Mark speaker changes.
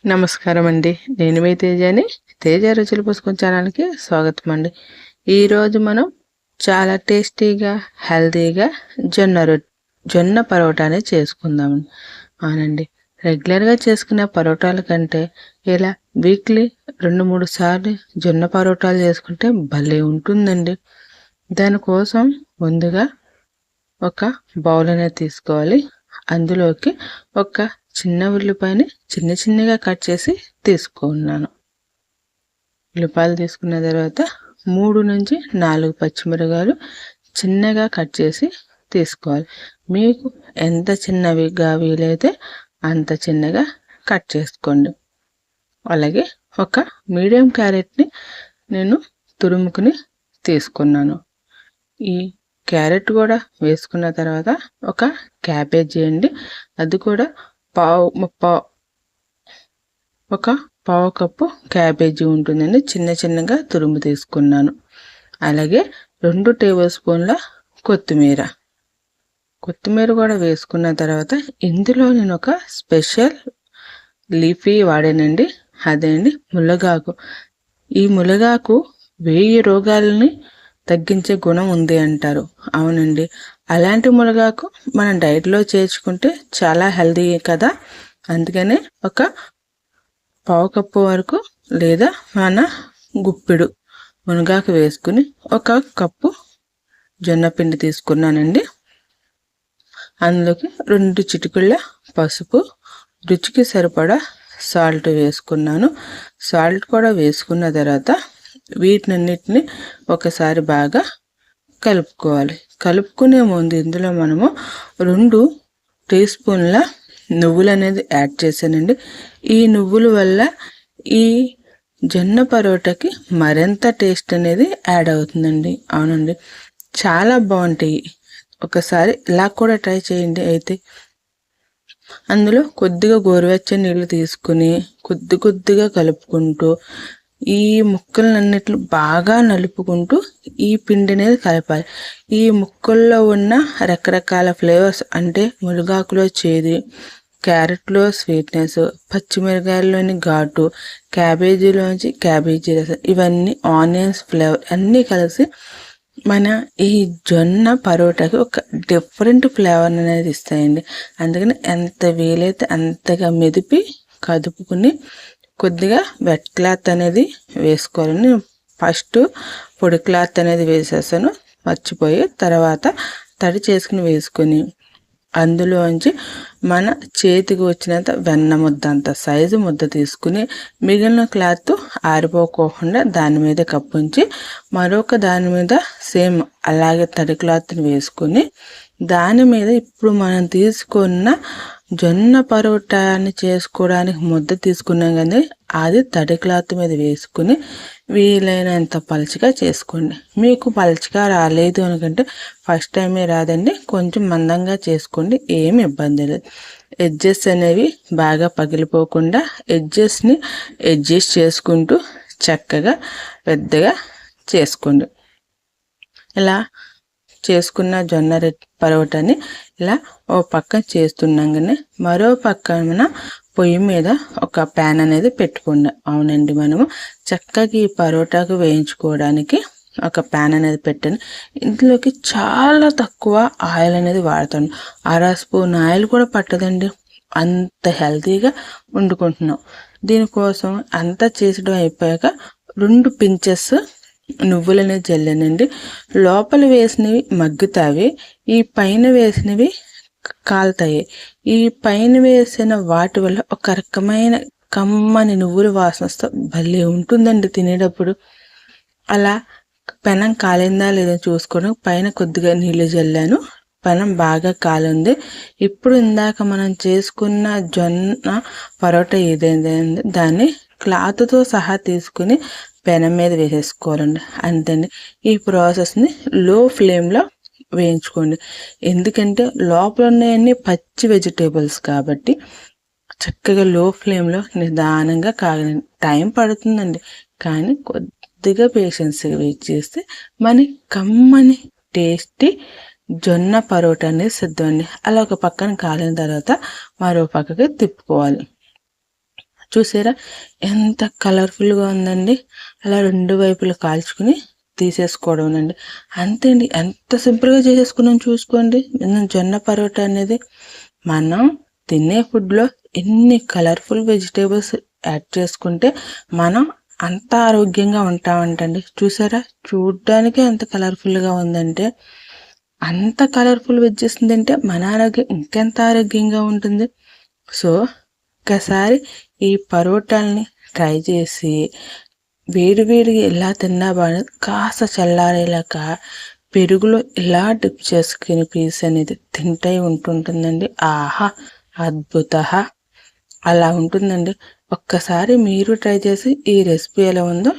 Speaker 1: నమస్కారం అండి. నేను మీ తేజని. తేజ రుచులు పోసుకొని ఛానల్కి స్వాగతం అండి. ఈరోజు మనం చాలా టేస్టీగా హెల్తీగా జొన్న పరోటాని చేసుకుందామండి. అవునండి, రెగ్యులర్గా చేసుకునే పరోటాల కంటే ఇలా వీక్లీ 2-3 సార్లు జొన్న పరోటాలు చేసుకుంటే భలే ఉంటుందండి. దానికోసం ముందుగా ఒక బౌల్ అనేది తీసుకోవాలి. అందులోకి ఒక చిన్న ఉల్లిపాయని చిన్నగా కట్ చేసి తీసుకున్నాను. ఉల్లిపాయలు తీసుకున్న తర్వాత 3-4 పచ్చిమిరపకాయలు చిన్నగా కట్ చేసి తీసుకోవాలి. మీకు ఎంత చిన్నవిగా వీలైతే అంత చిన్నగా కట్ చేసుకోండి. అలాగే ఒక మీడియం క్యారెట్ని నేను తురుముకుని తీసుకున్నాను. ఈ క్యారెట్ కూడా వేసుకున్న తర్వాత ఒక క్యాబేజీ అండి, అది కూడా ఒక పావు కప్పు క్యాబేజీ ఉంటుందండి, చిన్నగా తురుము తీసుకున్నాను. అలాగే 2 టేబుల్ స్పూన్ల కొత్తిమీర కూడా వేసుకున్న తర్వాత ఇందులో నేను ఒక స్పెషల్ లీఫీ వాడానండి, అదే అండి మునగాకు. ఈ మునగాకు 1000 రోగాలని తగ్గించే గుణం ఉంది అంటారు. అవునండి, అలాంటి మునగాకు మన డైట్లో చేర్చుకుంటే చాలా హెల్తీ కదా. అందుకనే ఒక పావు కప్పు వరకు లేదా మన గుప్పిడు మునగాకు వేసుకుని 1 కప్పు జొన్న పిండి తీసుకున్నానండి. అందులోకి 2 చిటికెళ్ళ పసుపు, రుచికి సరిపడా సాల్ట్ వేసుకున్నాను. సాల్ట్ కూడా వేసుకున్న తర్వాత వీటినన్నిటిని ఒకసారి బాగా కలుపుకోవాలి. కలుపుకునే ముందు ఇందులో మనము 2 టీ స్పూన్ల నువ్వులు అనేది యాడ్ చేశానండి. ఈ నువ్వుల వల్ల ఈ జొన్న పరోటాకి మరింత టేస్ట్ అనేది యాడ్ అవుతుందండి. అవునండి, చాలా బాగుంటాయి. ఒకసారి ఇలా కూడా ట్రై చేయండి. అయితే అందులో కొద్దిగా గోరువెచ్చని నీళ్ళు తీసుకుని కొద్దిగా కలుపుకుంటూ ఈ ముక్కలన్నిట్లు బాగా నలుపుకుంటూ ఈ పిండి అనేది కలపాలి. ఈ ముక్కల్లో ఉన్న రకరకాల ఫ్లేవర్స్ అంటే మునగాకులో చేదు, క్యారెట్లో స్వీట్నెస్, పచ్చిమిరకాయల్లోని ఘాటు, క్యాబేజీలోంచి క్యాబేజీ రసం, ఇవన్నీ ఆనియన్స్ ఫ్లేవర్ అన్నీ కలిసి మన ఈ జొన్న పరోటాకి ఒక డిఫరెంట్ ఫ్లేవర్ అనేది ఇస్తాయండి. అందుకని ఎంత వీలైతే అంతగా మెదిపి కదుపుకుని కొద్దిగా వెట్ క్లాత్ అనేది వేసుకోవాలని ఫస్ట్ పొడి క్లాత్ అనేది వేసేసాను మర్చిపోయి. తర్వాత తడి చేసుకుని వేసుకొని అందులోంచి మన చేతికి వచ్చినంత వెన్న ముద్ద అంత సైజు ముద్ద తీసుకుని మిగిలిన క్లాత్ ఆరిపోకోకుండా దాని మీద కప్పుంచి మరొక దాని మీద సేమ్ అలాగే తడి క్లాత్ని వేసుకుని దాని మీద ఇప్పుడు మనం తీసుకున్న జొన్న పరోటాని చేసుకోవడానికి ముద్ద తీసుకున్నాం కానీ అది తడి క్లాత్ మీద వేసుకుని వీలైనంత పలుచగా చేసుకోండి. మీకు పలుచగా రాలేదు అనుకుంటే ఫస్ట్ టైమే రాదండి, కొంచెం మందంగా చేసుకోండి, ఏమి ఇబ్బంది లేదు. ఎడ్జెస్ అనేవి బాగా పగిలిపోకుండా ఎడ్జెస్ని అడ్జస్ట్ చేసుకుంటూ చక్కగా పెద్దగా చేసుకోండి. ఇలా చేసుకున్న జొన్న పరోటాని ఇలా ఓ పక్కన చేస్తున్నాగానే మరో పక్కన పొయ్యి మీద ఒక ప్యాన్ అనేది పెట్టుకోండి. అవునండి, మనము చక్కగా ఈ పరోటాకు వేయించుకోవడానికి ఒక ప్యాన్ అనేది పెట్టండి. ఇందులోకి చాలా తక్కువ ఆయిల్ అనేది వాడతాను. 1/2 స్పూన్ ఆయిల్ కూడా పట్టదండి, అంత హెల్తీగా వండుకుంటున్నాం. దీనికోసం అంతా చేసడం అయిపోయాక 2 పించెస్ నువ్వులు అనేది జల్లానండి. లోపల వేసినవి మగ్గుతాయి, ఈ పైన వేసినవి కాలుతాయి. ఈ పైన వేసిన వాటి వల్ల ఒక రకమైన కమ్మని నువ్వుల వాసన వస్తే భలే ఉంటుందండి తినేటప్పుడు. అలా పెనం కాలిందా లేదా చూసుకోవడం పైన కొద్దిగా నీళ్ళు జల్లాను. పెనం బాగా కాలింది. ఇప్పుడు ఇందాక మనం చేసుకున్న జొన్న పరోటా ఏదైంది దాన్ని క్లాత్తో సహా తీసుకుని పెనం మీద వేసేసుకోవాలండి. అంతేండి, ఈ ప్రాసెస్ని లో ఫ్లేమ్లో వేయించుకోండి. ఎందుకంటే లోపల ఉన్నాయన్నీ పచ్చి వెజిటేబుల్స్ కాబట్టి చక్కగా లో ఫ్లేమ్లో నిదానంగా కాగనండి. టైం పడుతుందండి, కానీ కొద్దిగా పేషెన్స్గా వెయిట్ చేస్తే మన కమ్మని టేస్టీ జొన్న పరోటా అనేది సిద్ధమండి. అలా ఒక పక్కన కాలిన తర్వాత మరో పక్కకి తిప్పుకోవాలి. చూసారా ఎంత కలర్ఫుల్గా ఉందండి. అలా రెండు వైపులు కాల్చుకుని తీసేసుకోవడం అండి. అంతే అండి, ఎంత సింపుల్గా చేసేసుకున్నాం చూసుకోండి. జొన్న పరోటా అనేది మనం తినే ఫుడ్లో ఎన్ని కలర్ఫుల్ వెజిటేబుల్స్ యాడ్ చేసుకుంటే మనం అంత ఆరోగ్యంగా ఉంటామంటండి. చూసారా చూడ్డానికి ఎంత కలర్ఫుల్గా ఉందంటే, అంత కలర్ఫుల్ వెజ్జెస్ తింటే మన ఆరోగ్యం ఇంకెంత ఆరోగ్యంగా ఉంటుంది. సో ఒక్కసారి ఈ పరోటాలని ట్రై చేసి వేడివేడిగా ఇలా తిన్నా బాగా కాస్త చల్లారేలాక పెరుగులో ఇలా డిప్ చేసుకుని పీస్ అనేది తింటే ఉంటుందండి. ఆహా అద్భుత అలా ఉంటుందండి. ఒక్కసారి మీరు ట్రై చేసి ఈ రెసిపీ ఎలా ఉందో